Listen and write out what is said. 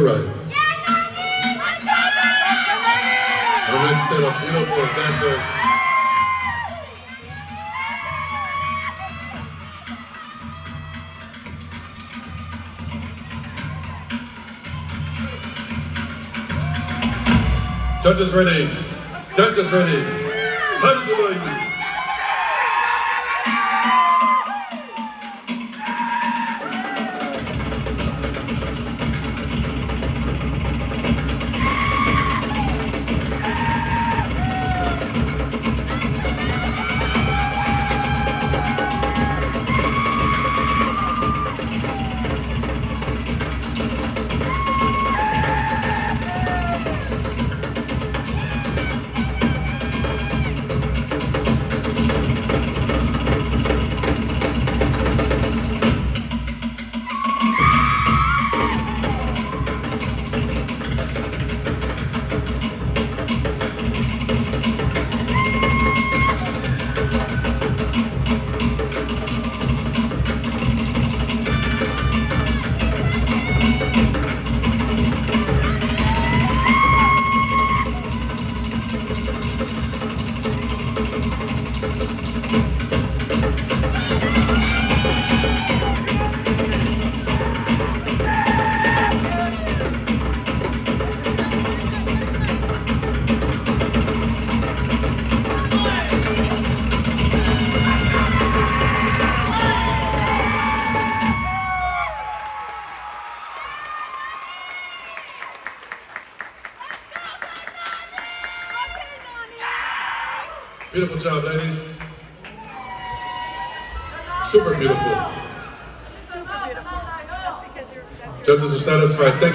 right. Our next set of beautiful dancers. Judges ready. Dancers ready. Hands away. Beautiful job, ladies. Super beautiful. Judges are satisfied. Thank you.